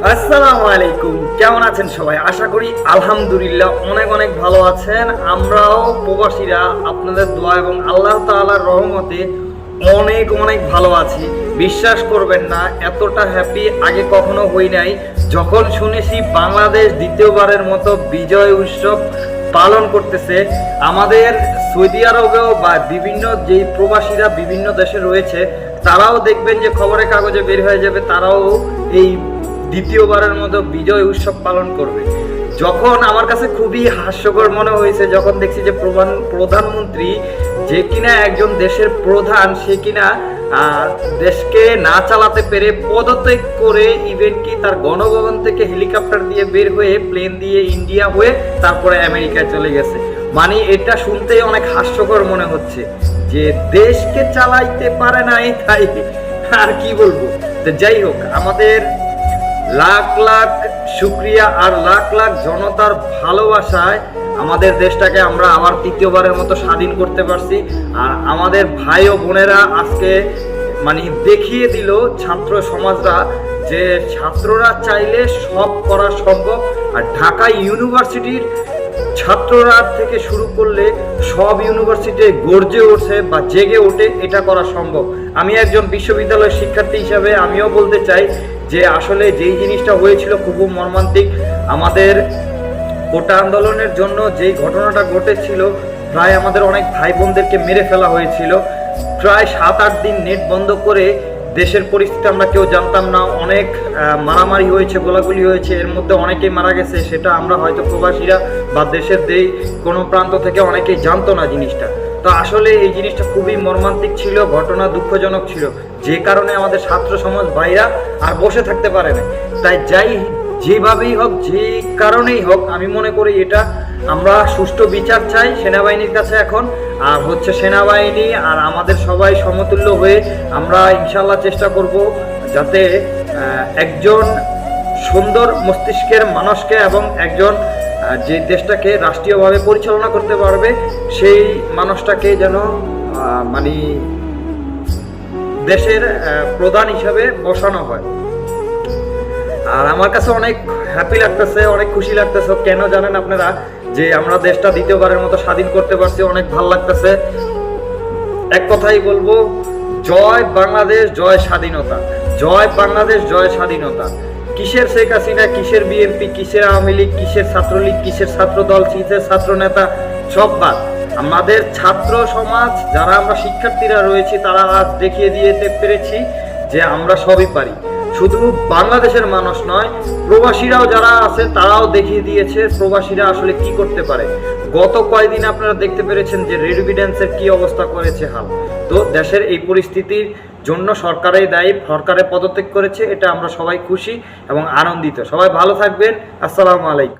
আসসালামু আলাইকুম, কেমন আছেন সবাই? আশা করি আলহামদুলিল্লাহ অনেক অনেক ভালো আছেন। আমরাও প্রবাসীরা আপনাদের দোয়া এবং আল্লাহ তাআলার রহমতে অনেক অনেক ভালো আছি। বিশ্বাস করবেন না, এতটা হ্যাপি আগে কখনো হই নাই যখন শুনেছি বাংলাদেশ দ্বিতীয়বারের মতো বিজয় উৎসব পালন করতেছে। আমাদের সৌদি আরবেও বা বিভিন্ন যেই প্রবাসীরা বিভিন্ন দেশে রয়েছে তারাও দেখবেন যে খবরের কাগজে বের হয়ে যাবে, তারাও এই দ্বিতীয়বারের মতো বিজয় উৎসব পালন করবে। যখন আমার কাছে খুবই হাস্যকর মনে হয়েছে যখন দেখছি যে প্রধানমন্ত্রী, যে কিনা একজন দেশের প্রধান, সে কিনা দেশকে না চালাতে পেরে পদত্যাগ করে ইভেন কি তার গণভবন থেকে হেলিকপ্টার দিয়ে বের হয়ে প্লেন দিয়ে ইন্ডিয়া হয়ে তারপরে আমেরিকায় চলে গেছে। মানে এটা শুনতেই অনেক হাস্যকর মনে হচ্ছে যে দেশকে চালাইতে পারে না, তাই আর কি বলবো। তো যাই হোক, আমাদের লাখ লাখ শুক্রিয়া আর লাখ লাখ জনতার ভালোবাসায় আমাদের দেশটাকে আমরা আবার তৃতীয়বারের মতো স্বাধীন করতে পারছি। আর আমাদের ভাই ও বোনেরা আজকে মানে দেখিয়ে দিল ছাত্র সমাজরা যে ছাত্ররা চাইলে সব করা সম্ভব। আর ঢাকা ইউনিভার্সিটির ছাত্ররা থেকে শুরু করলে সব ইউনিভার্সিটি গর্জে ওঠে বা জেগে ওঠে, এটা করা সম্ভব। আমি একজন বিশ্ববিদ্যালয়ের শিক্ষার্থী হিসাবে আমিও বলতে চাই যে আসলে যেই জিনিসটা হয়েছিল খুব মর্মান্তিক। আমাদের কোটা আন্দোলনের জন্য যেই ঘটনাটা ঘটেছিল, প্রায় আমাদের অনেক ভাই বোনদেরকে মেরে ফেলা হয়েছিল। প্রায় 7-8 দিন নেট বন্ধ করে দেশের পরিস্থিতি আমরা কেউ জানতাম না। অনেক মারামারি হয়েছে, গোলাগুলি হয়েছে, এর মধ্যে অনেকেই মারা গেছে। সেটা আমরা হয়তো প্রবাসীরা বা দেশের কোনো প্রান্ত থেকে অনেকেই জানতো না জিনিসটা। তো আসলে এই জিনিসটা খুবই মর্মান্তিক ছিল, ঘটনা দুঃখজনক ছিল, যে কারণে আমাদের ছাত্র সমাজ ভাইরা আর বসে থাকতে পারে না। তাই যেভাবেই হোক, যে কারণেই হোক, আমি মনে করি এটা আমরা সুষ্ঠু বিচার চাই সেনাবাহিনীর কাছে এখন। আর সেনাবাহিনী আর আমাদের সবাই সমতুল্য হয়ে আমরা ইনশাল্লাহ চেষ্টা করব যাতে একজন সুন্দর মস্তিষ্কের মানুষকে এবং একজন যে দেশটাকে রাষ্ট্রীয়ভাবে পরিচালনা করতে পারবে সেই মানুষটাকে যেন মানে দেশের প্রধান হিসাবে বসানো হয়। আর আমার কাছে অনেক হ্যাপি লাগতেছে, অনেক খুশি লাগতেছে। কেন জানেন আপনারা? যে আমরা দেশটা দ্বিতীয়বারের মতো স্বাধীন করতে পারছি, অনেক ভালো লাগতেছে। এক কথাই বলবো, জয় বাংলাদেশ, জয় স্বাধীনতা। জয় বাংলাদেশ, জয় স্বাধীনতা। কিসের শেখ হাসিনা, কিসের বিএনপি, কিসের আওয়ামী লীগ, কিসের ছাত্রলীগ, কিসের ছাত্রদল, কিসের ছাত্র নেতা, সব বাদ। আমাদের ছাত্র সমাজ যারা আমরা শিক্ষার্থীরা রয়েছি তারা আজ দেখিয়ে দিতে পেরেছি যে আমরা সবই পারি। শুধু বাংলাদেশের মানুষ নয়, প্রবাসীরাও যারা আছে তারাও দেখিয়ে দিয়েছে প্রবাসীরা আসলে কি করতে পারে। গত কয়েকদিন আপনারা দেখতে পেরেছেন যে রেড এভিডেন্সের কি অবস্থা করেছে হাল। তো দেশের এই পরিস্থিতির জন্য সরকারের দায়ী, সরকারের পদত্যাগ করেছে, এটা আমরা সবাই খুশি এবং আনন্দিত। সবাই ভালো থাকবেন। আসসালামু আলাইকুম।